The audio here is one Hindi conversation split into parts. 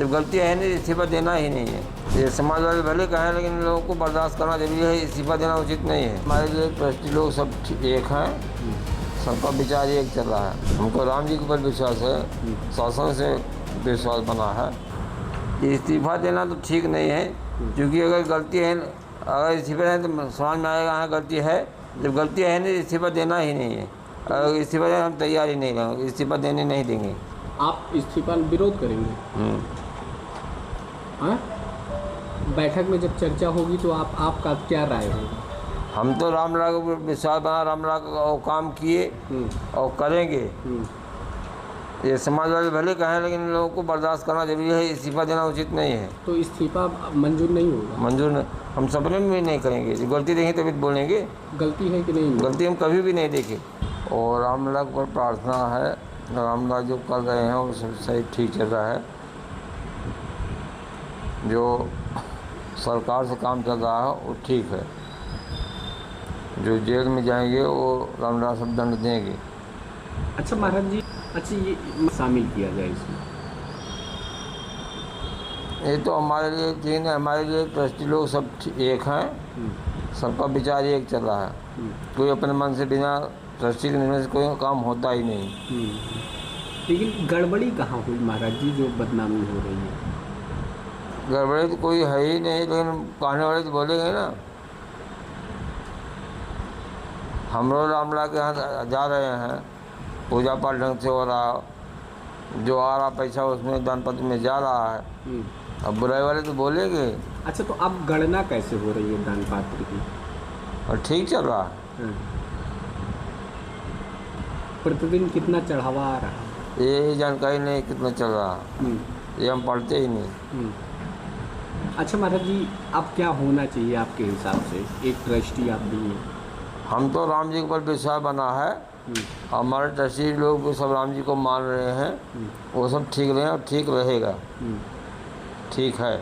जब गलतियाँ है नहीं, इस्तीफा देना ही नहीं है। ये समाज वाले भले कहें, लेकिन इन लोगों को बर्दाश्त करना जरूरी है। इस्तीफा देना उचित नहीं है। हमारे लिए ट्रस्टी लोग सब एक हैं, सबका विचार एक चल रहा है। हमको राम जी के ऊपर विश्वास है, शासन से विश्वास बना है। इस्तीफा देना तो ठीक नहीं है, क्योंकि अगर गलती है, अगर इस्तीफा दें तो समाज में आएगा हाँ गलती है। जब गलतियाँ है नहीं, इस्तीफा देना ही नहीं है। अगर इस्तीफा देना हम तैयार ही नहीं रहेंगे, इस्तीफा देने नहीं देंगे। आप इस्तीफा विरोध करेंगे? हाँ, बैठक में जब चर्चा होगी तो आपका क्या राय होगा? हम तो रामलाल को विश्वास बना, रामलाल का काम किए और करेंगे। ये समाज वाले भले कहें, लेकिन इन लोगों को बर्दाश्त करना जरूरी है। इस्तीफा देना उचित नहीं है। तो इस्तीफा मंजूर नहीं होगा? मंजूर नहीं, हम सपने में भी नहीं करेंगे। गलती देखें तभी बोलेंगे। गलती है कि नहीं? गलती हम कभी भी नहीं देखे। और रामलाल पर प्रार्थना है, रामलाल जो कर रहे हैं वो सब सही ठीक चल रहा है। जो सरकार से काम चल रहा है वो ठीक है। जो जेल में जाएंगे वो रामलाल सब दंड देंगे। अच्छा महाराज जी, अच्छा ये शामिल किया जाए इसमें? ये तो हमारे लिए ठीक है। हमारे लिए ट्रस्टी लोग सब एक हैं, सबका विचार एक चल रहा है। कोई अपने मन से बिना ट्रस्टी के निर्णय से कोई काम होता ही नहीं। लेकिन गड़बड़ी कहाँ हुई महाराज जी जो बदनामी हो रही है? गड़बड़ी तो कोई है ही नहीं, लेकिन कहने वाले तो बोलेंगे ना। हम लोग रामलाल के यहाँ जा रहे हैं, पूजा पाठ ढंग से हो रहा, जो आ रहा पैसा उसमें दान पत्र में जा रहा है। अब बुराई वाले तो बोलेंगे। अच्छा, तो अब गणना कैसे हो रही है दान पात्र की? और ठीक चल रहा है। प्रतिदिन कितना चढ़ावा आ रहा है? ये जानकारी नहीं कितना चल रहा है, ये हम पढ़ते ही नहीं। अच्छा महाराज जी, अब क्या होना चाहिए आपके हिसाब से? एक ट्रस्टी आप भी हैं। हम तो राम जी के ऊपर विश्वास बना है। हमारे ट्रस्टी लोग भी सब राम जी को मान रहे हैं। वो सब ठीक रहे और ठीक रहेगा। ठीक है।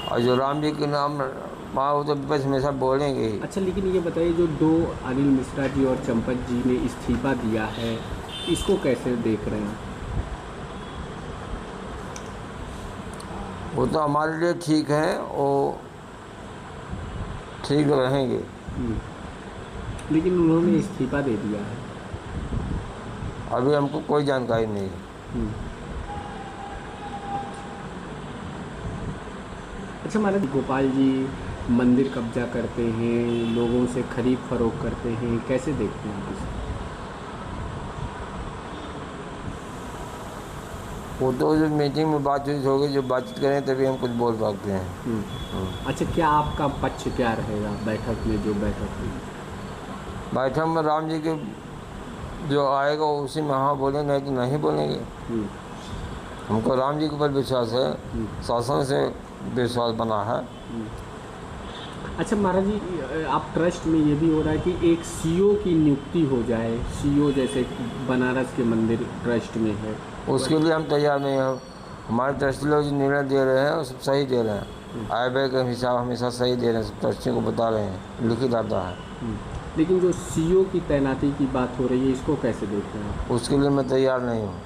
और जो राम जी के नाम वहाँ वो तो बस हमेशा बोलेंगे ही। अच्छा, लेकिन ये बताइए, जो 2 अनिल मिश्रा जी और चंपत जी ने इस्तीफा दिया है, इसको कैसे देख रहे हैं? वो तो हमारे लिए ठीक है, वो ठीक रहेंगे। लेकिन उन्होंने इस्तीफा दे दिया है। अभी हमको कोई जानकारी नहीं है। अच्छा महाराज, गोपाल जी मंदिर कब्जा करते हैं, लोगों से खरीद फरोख्त करते हैं, कैसे देखते हैं आप इसे? वो तो जो मीटिंग में बातचीत होगी, जो बातचीत करें तभी हम कुछ बोल सकते हैं। अच्छा, क्या आपका पक्ष क्या रहेगा बैठक में? जो बैठक हुई, बैठक में राम जी के जो आएगा उसी में हाँ बोलेंगे, नहीं तो नहीं बोलेंगे। हमको राम जी के ऊपर विश्वास है, शासन से विश्वास बना है। अच्छा महाराज जी, आप ट्रस्ट में ये भी हो रहा है कि एक सीईओ की नियुक्ति हो जाए, सीईओ जैसे बनारस के मंदिर ट्रस्ट में है। उसके लिए हम तैयार नहीं हैं। हमारे ट्रस्टी लोग जो निर्णय दे रहे हैं वो सब सही दे रहे हैं। आय व्यय का हिसाब हमेशा सही दे रहे हैं, सब ट्रस्टियों को बता रहे हैं, लिखित आता है। लेकिन जो सीईओ की तैनाती की बात हो रही है, इसको कैसे देखते हैं? उसके लिए मैं तैयार नहीं हूँ।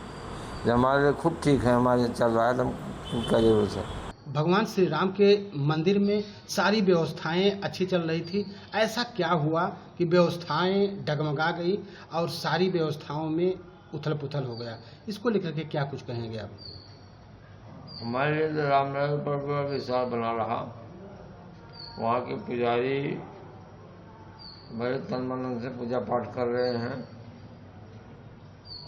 जब हमारे लिए खूब ठीक है, हमारे चल रहा है, तो हम क्या जरूरत है। भगवान श्री राम के मंदिर में सारी व्यवस्थाएं अच्छी चल रही थी। ऐसा क्या हुआ कि व्यवस्थाएं डगमगा गई और सारी व्यवस्थाओं में उथल पुथल हो गया? इसको लेकर के क्या कुछ कहेंगे आप? हमारे लिए तो रामलाल पर विश्वास बना रहा। वहाँ के पुजारी बड़े तन मन से पूजा पाठ कर रहे हैं।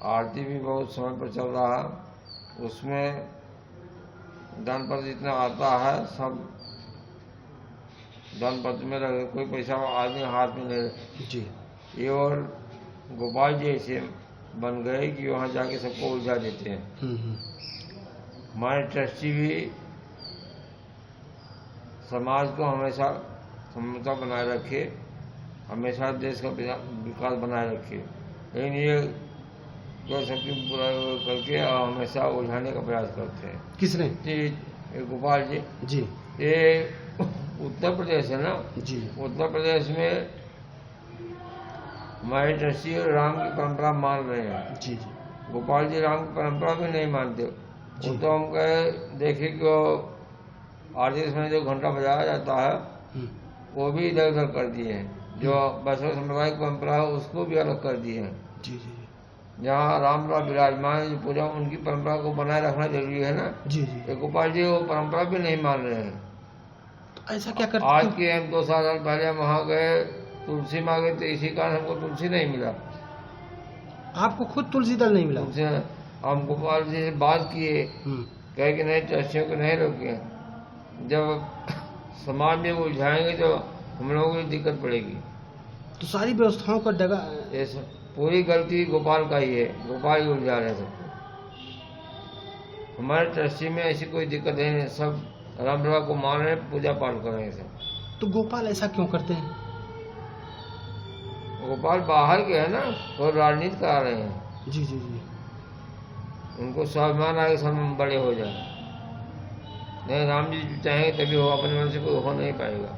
आरती भी बहुत समय पर चल रहा है। उसमें दान पत्र जितना आता है सब दान पत्र में लगे, कोई पैसा आदमी हाथ में नहीं जी। ये और गोपाल जी ऐसे बन गए कि वहाँ जाके सबको उलझा देते हैं। हमारे ट्रस्टी भी समाज को हमेशा समता बनाए रखे, हमेशा देश का विकास बनाए रखे। लेकिन ये जो सबकी बुराई करके हमेशा उलझाने का प्रयास करते हैं। किसने? ये गोपाल जी। जी। ये उत्तर प्रदेश है ना? जी। उत्तर प्रदेश में हमारे ट्रस्टी राम की परंपरा मान रहे हैं। जी जी। गोपाल जी राम की परंपरा भी नहीं मानते। वो तो हम कहे देखे कि वो आरती में जो घंटा बजाया जाता है वो भी इधर उधर कर दिए हैं। जो वैष्णव संप्रदाय की परंपरा है उसको भी अलग कर दिए हैं। जी जी जहाँ रामलाल विराजमान है, जो पूजा उनकी परंपरा को बनाए रखना जरूरी है ना। जी जी। ये गोपाल जी वो परंपरा भी नहीं मान रहे हैं। तो ऐसा क्या करते आज हैं? के हम 2 साल पहले हम वहाँ गए, तुलसी मांगे तो इसी कारण हमको तुलसी नहीं मिला। आपको खुद तुलसी दल नहीं मिला? तुलसी हम गोपाल जी से बात किए, कहे कि नहीं ट्रस्टियों को नहीं रोके, जब समाज में वो उलझाएंगे तो हम लोगों को दिक्कत पड़ेगी। तो सारी व्यवस्थाओं का डगा ये पूरी गलती गोपाल का ही है, गोपाल ही उलझा रहे हैं सबको। हमारे ट्रस्टी में ऐसी कोई दिक्कत नहीं, सब रामलला को मान रहे हैं, पूजा पाठ कर रहे हैं सब। तो गोपाल ऐसा क्यों करते हैं? गोपाल बाहर के है ना, और राजनीति करा रहे हैं। जी जी जी। उनको स्वाभिमान आगे सब में बड़े हो जाए। नहीं, राम जी चाहेंगे तभी हो, अपने मन से कोई हो नहीं पाएगा।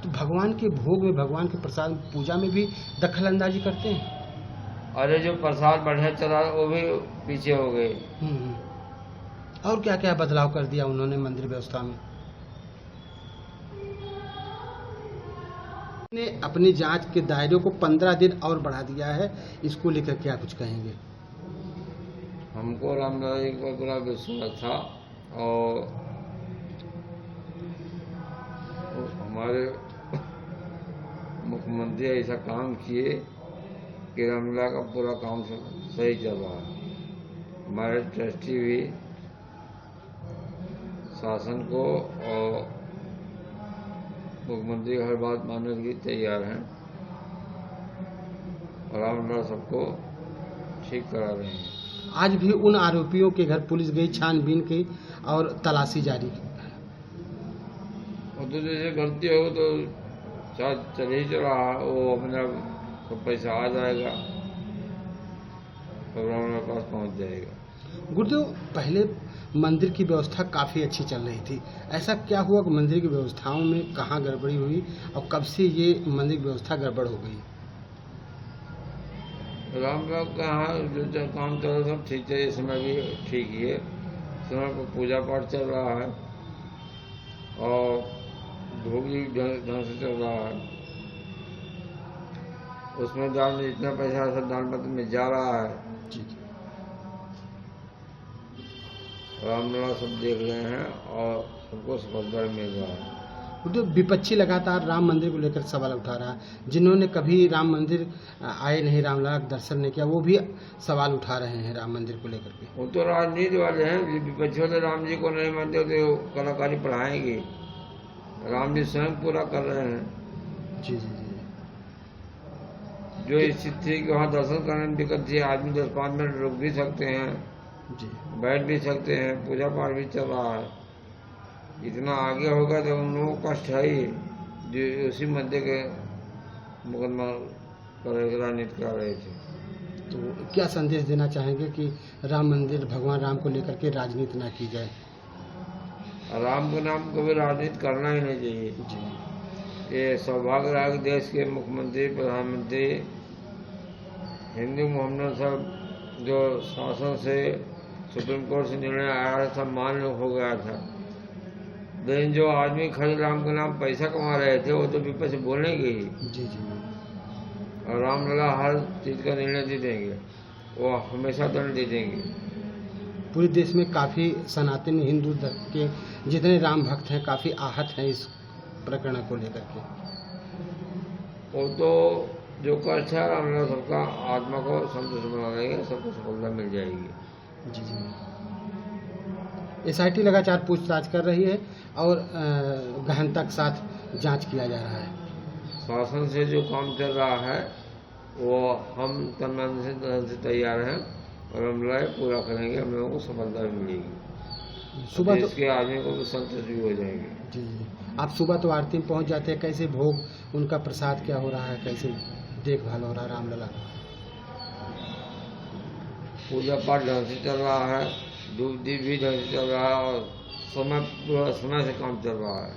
तो भगवान के भोग में, भगवान के प्रसाद पूजा में भी दखल अंदाजी करते हैं? अरे जो प्रसाद बढ़िया चला वो भी पीछे हो गए। और क्या क्या बदलाव कर दिया उन्होंने मंदिर व्यवस्था में? ने अपनी जांच के दायरे को 15 दिन और बढ़ा दिया है, इसको लेकर क्या कुछ कहेंगे? हमको रामलला जी पर बड़ा विश्वास था और हमारे मुख्यमंत्री ऐसा काम किए कि रामलला का पूरा काम सही चल रहा है। हमारे ट्रस्टी भी शासन को और मुख्यमंत्री की हर बात मानने के लिए तैयार हैं और रामलला सबको ठीक करा रहे हैं। आज भी उन आरोपियों के घर पुलिस गई छानबीन की और तलाशी जारी की। और तो जैसे गलती हो तो शायद चल ही चला, वो अपने आप सब पैसा आ जाएगा और रामलला के पास पहुंच जाएगा। गुरुदेव, पहले मंदिर की व्यवस्था काफ़ी अच्छी चल रही थी, ऐसा क्या हुआ कि मंदिर की व्यवस्थाओं में कहाँ गड़बड़ी हुई और कब से ये मंदिर की व्यवस्था गड़बड़ हो गई? रामलला का यहाँ जो काम चल रहा सब ठीक है, इस समय भी ठीक ही है। समय पर पूजा पाठ चल रहा है और भोग भी ढंग से चल रहा है। उसमें दान जितना पैसा सब दान पत्र में जा रहा है। जी। रामलला सब देख रहे हैं और सबको सफलता मिल रहा है। तो विपक्षी लगातार राम मंदिर को लेकर सवाल उठा रहा है। जिन्होंने कभी राम मंदिर आए नहीं, रामलला का दर्शन नहीं किया, वो भी सवाल उठा रहे हैं राम मंदिर को लेकर के। वो तो राजनीति वाले हैं, विपक्षी वाले राम जी को नहीं मानते तो कलाकारी पढ़ाएंगे। राम जी स्वयं पूरा कर रहे हैं। जी जी जी। जो स्थिति थी कि वहाँ दर्शन करने में दिक्कत थी, आदमी 10-5 मिनट रुक भी सकते हैं, जी, बैठ भी सकते हैं, पूजा पाठ भी चल रहा है। इतना आगे होगा तो उन लोगों को कष्ट है ही, जो उसी मध्य के मुकदमा कर राजनीति कर रहे थे। तो क्या संदेश देना चाहेंगे कि राम मंदिर, भगवान राम को लेकर के राजनीति ना की जाए? राम के नाम कभी राजनीति करना ही नहीं चाहिए। जी। ये सौभाग्य रहा कि देश के मुख्यमंत्री, प्रधानमंत्री, हिंदू मोहम्मद सब जो शासन से सुप्रीम कोर्ट से निर्णय आया था, मान्य हो गया था। लेकिन जो आदमी खाली राम के नाम पैसा कमा रहे थे वो तो विपक्ष बोलेंगे ही। जी जी। और रामलला हर चीज़ का निर्णय दे देंगे, वो हमेशा दंड दे देंगे। पूरे देश में काफ़ी सनातन हिंदू धर्म के जितने राम भक्त हैं काफ़ी आहत हैं इस प्रकरण को लेकर के। वो तो जो कष्ट है रामलला सबका आत्मा को संतुष्ट बना देंगे, सबको सफलता मिल जाएगी। जी जी। SIT लगातार पूछताछ कर रही है और गहनता के साथ जांच किया जा रहा है। शासन से जो काम चल रहा है वो हम तन से तैयार हैं और हम लड़ाई पूरा करेंगे, हम लोगों को सफलता भी मिलेगी। सुबह तो इसके आदमी को भी संतुष्ट भी हो जाएंगे। जी जी। आप सुबह तो आरती में पहुंच जाते हैं, कैसे भोग, उनका प्रसाद क्या हो रहा है, कैसे देखभाल हो रहा है रामलला? पूजा पाठ ढंग से चल रहा है, धूप दीप भी ढंग से चल रहा है और समय पूरा समय से काम चल रहा है।